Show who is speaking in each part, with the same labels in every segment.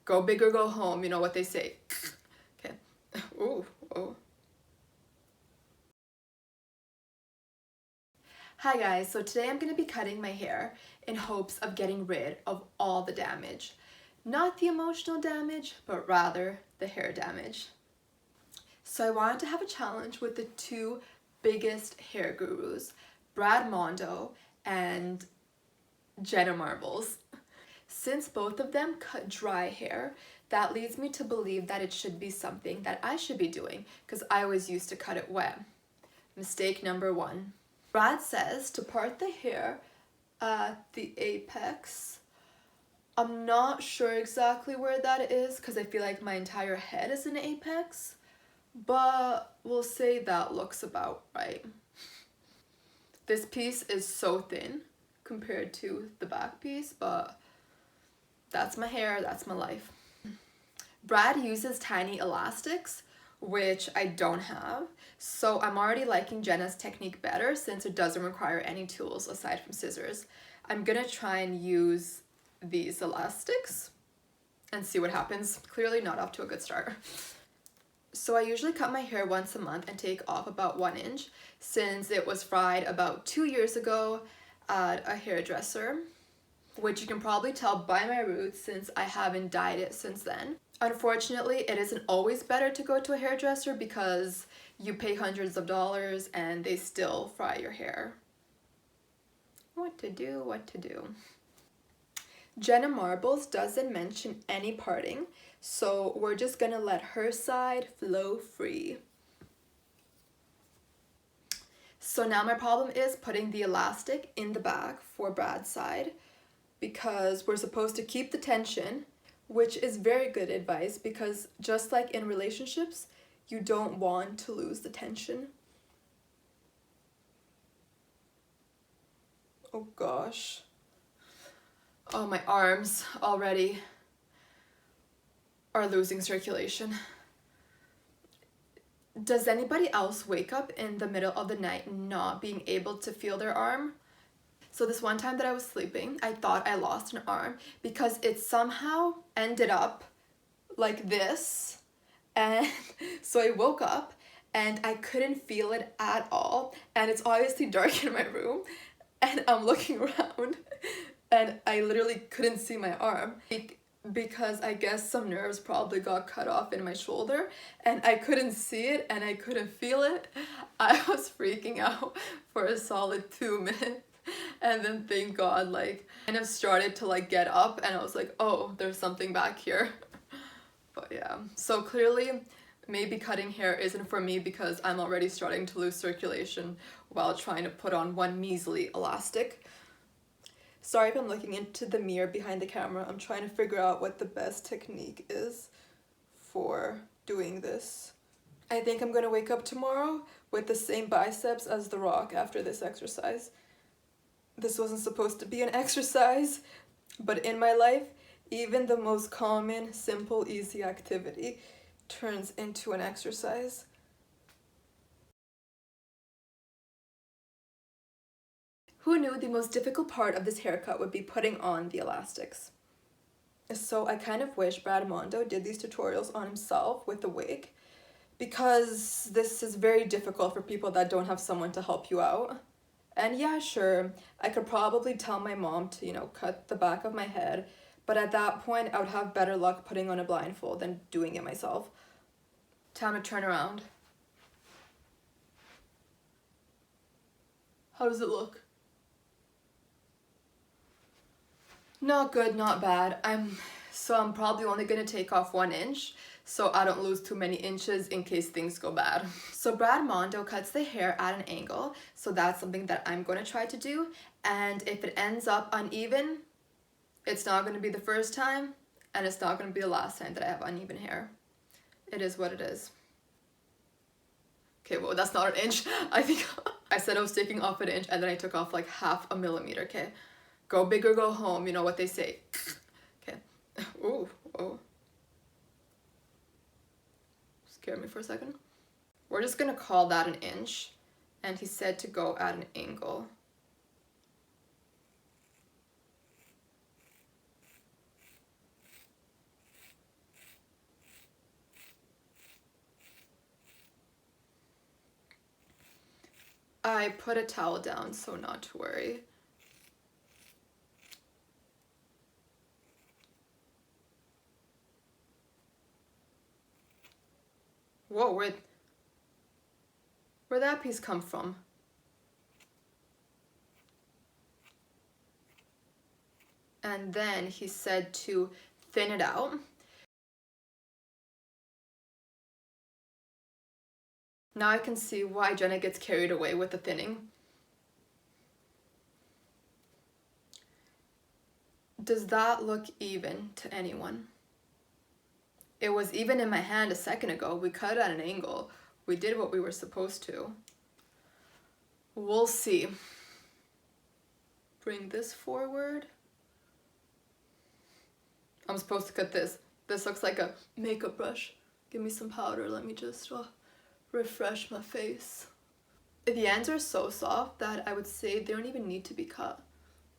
Speaker 1: Go big or go home, you know what they say. Okay. Ooh, oh. Hi guys, so today I'm going to be cutting my hair in hopes of getting rid of all the damage. Not the emotional damage, but rather the hair damage. So I wanted to have a challenge with the two biggest hair gurus, Mondo and Jenna. Since both of them cut dry hair, that leads me to believe that it should be something that I should be doing because I always used to cut it wet. Mistake number one. Brad says to part the hair at the apex. I'm not sure exactly where that is because I feel like my entire head is an apex, but we'll say that looks about right. This piece is so thin compared to the back piece, but that's my hair, that's my life. Brad uses tiny elastics, which I don't have, so I'm already liking Jenna's technique better since it doesn't require any tools aside from scissors. I'm gonna try and use these elastics and see what happens. Clearly not off to a good start. So I usually cut my hair once a month and take off about 1 inch since it was fried about 2 years ago at a hairdresser, which you can probably tell by my roots since I haven't dyed it since then. Unfortunately, it isn't always better to go to a hairdresser because you pay hundreds of dollars and they still fry your hair. What to do, what to do. Jenna doesn't mention any parting, so we're just gonna let her side flow free. So now my problem is putting the elastic in the back for Brad's side because we're supposed to keep the tension, which is very good advice because just like in relationships, you don't want to lose the tension. Oh gosh. Oh, my arms already are losing circulation. Does anybody else wake up in the middle of the night not being able to feel their arm? So this one time that I was sleeping, I thought I lost an arm because it somehow ended up like this. And so I woke up and I couldn't feel it at all. And it's obviously dark in my room and I'm looking around and I literally couldn't see my arm because I guess some nerves probably got cut off in my shoulder and I couldn't see it and I couldn't feel it. I was freaking out for a solid 2 minutes. And then thank God, like, kind of started to like get up and I was like, oh, there's something back here. But yeah, so clearly maybe cutting hair isn't for me because I'm already starting to lose circulation while trying to put on one measly elastic. Sorry if I'm looking into the mirror behind the camera. I'm trying to figure out what the best technique is for doing this. I think I'm gonna wake up tomorrow with the same biceps as The Rock after this exercise. This wasn't supposed to be an exercise, but in my life, even the most common, simple, easy activity turns into an exercise. Who knew the most difficult part of this haircut would be putting on the elastics? So I kind of wish Mondo did these tutorials on himself with the wig because this is very difficult for people that don't have someone to help you out. And yeah, sure, I could probably tell my mom to, cut the back of my head, but at that point, I would have better luck putting on a blindfold than doing it myself. Time to turn around. How does it look? Not good, not bad. I'm probably only gonna take off 1 inch so I don't lose too many inches in case things go bad. So Mondo cuts the hair at an angle, so that's something that I'm gonna try to do. And if it ends up uneven, it's not gonna be the first time and it's not gonna be the last time that I have uneven hair. It is what it is. Okay, well, that's not an inch. I think I said I was taking off 1 inch and then I took off like 0.5 millimeter, okay? Go big or go home, you know what they say. Okay. Ooh, oh. Scared me for a second. We're just gonna call that an inch. And he said to go at an angle. I put a towel down, so not to worry. Whoa, where'd that piece come from? And then he said to thin it out. Now I can see why Jenna gets carried away with the thinning. Does that look even to anyone? It was even in my hand a second ago. We cut it at an angle. We did what we were supposed to. We'll see. Bring this forward. I'm supposed to cut this. This looks like a makeup brush. Give me some powder. Let me just refresh my face. The ends are so soft that I would say they don't even need to be cut.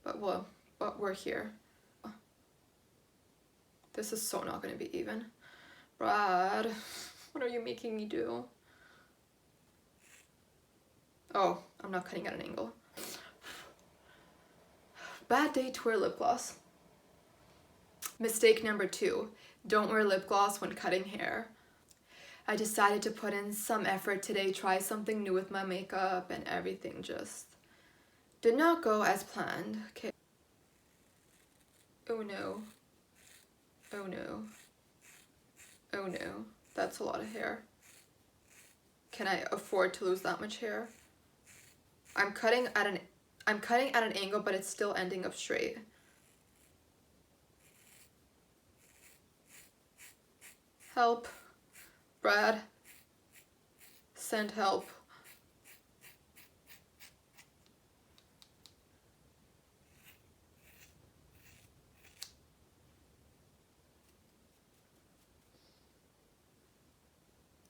Speaker 1: But well, but we're here. This is so not gonna be even. Brad, what are you making me do? Oh, I'm not cutting at an angle. Bad day to wear lip gloss. Mistake number 2, don't wear lip gloss when cutting hair. I decided to put in some effort today, try something new with my makeup, and everything just did not go as planned. Okay. Oh no. Oh no. Oh no. That's a lot of hair. Can I afford to lose that much hair? I'm cutting at an angle, but it's still ending up straight. Help. Brad. Send help.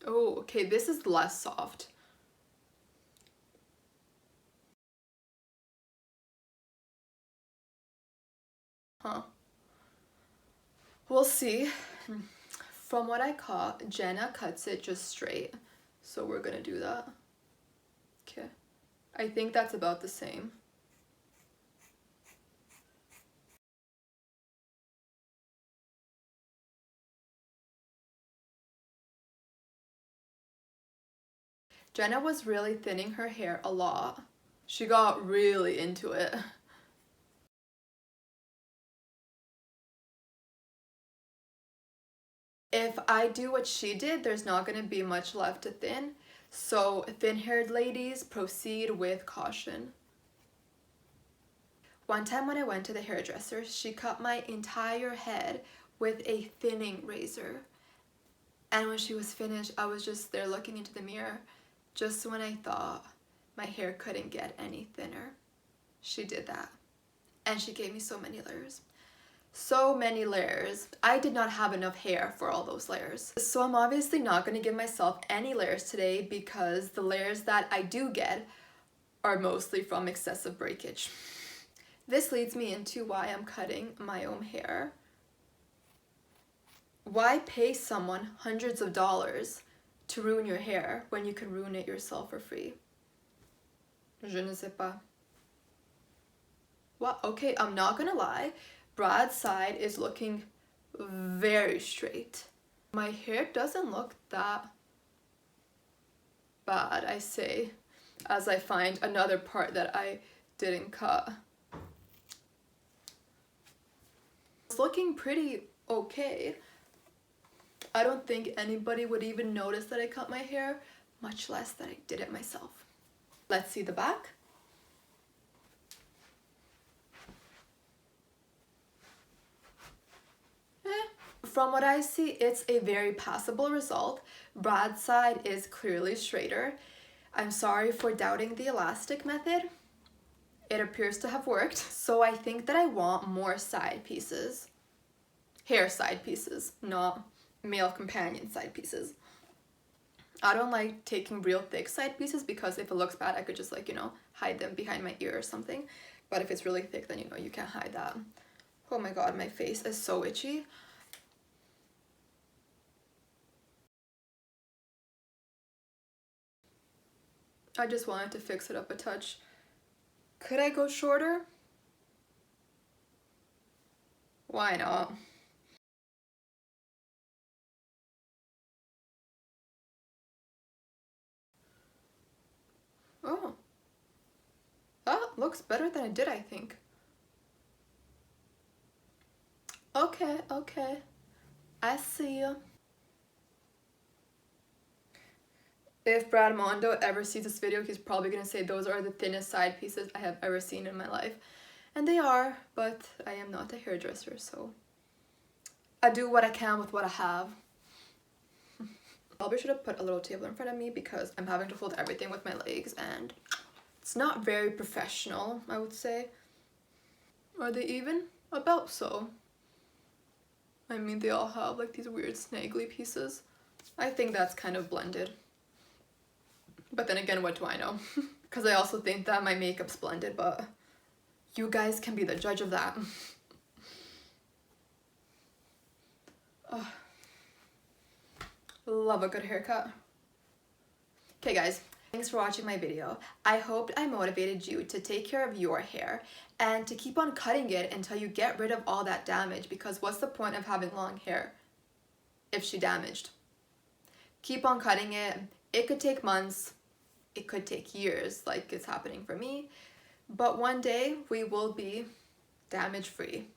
Speaker 1: Oh, okay, this is less soft. Huh. We'll see. From what I caught, Jenna cuts it just straight. So we're gonna do that. Okay. I think that's about the same. Jenna was really thinning her hair a lot. She got really into it. If I do what she did, there's not going to be much left to thin. So thin-haired ladies, proceed with caution. One time when I went to the hairdresser, she cut my entire head with a thinning razor. And when she was finished, I was just there looking into the mirror. Just when I thought my hair couldn't get any thinner, she did that. And she gave me so many layers. So many layers. I did not have enough hair for all those layers. So I'm obviously not going to give myself any layers today because the layers that I do get are mostly from excessive breakage. This leads me into why I'm cutting my own hair. Why pay someone hundreds of dollars to ruin your hair when you can ruin it yourself for free? Je ne sais pas. Well, okay, I'm not gonna lie. Brad's side is looking very straight. My hair doesn't look that bad, I say, as I find another part that I didn't cut. It's looking pretty okay. I don't think anybody would even notice that I cut my hair, much less that I did it myself. Let's see the back. From what I see, it's a very passable result. Brad's side is clearly straighter. I'm sorry for doubting the elastic method. It appears to have worked. So I think that I want more side pieces. Hair side pieces, not male companion side pieces. I don't like taking real thick side pieces because if it looks bad, I could just like, hide them behind my ear or something. But if it's really thick, then you can't hide that. Oh my god, my face is so itchy. I just wanted to fix it up a touch. Could I go shorter? Why not? Oh, that looks better than it did, I think. Okay, okay. I see you. If Brad Mondo ever sees this video, he's probably gonna say those are the thinnest side pieces I have ever seen in my life. And they are, but I am not a hairdresser, so I do what I can with what I have. Probably should have put a little table in front of me because I'm having to hold everything with my legs and it's not very professional, I would say. Are they even? About so. I mean, they all have like these weird snaggly pieces. I think that's kind of blended. But then again, what do I know? Because I also think that my makeup's blended, but you guys can be the judge of that. Oh, love a good haircut. Okay guys, thanks for watching my video. I hope I motivated you to take care of your hair and to keep on cutting it until you get rid of all that damage, because what's the point of having long hair if she damaged? Keep on cutting it. It could take months. It could take years, like it's happening for me. But one day we will be damage free.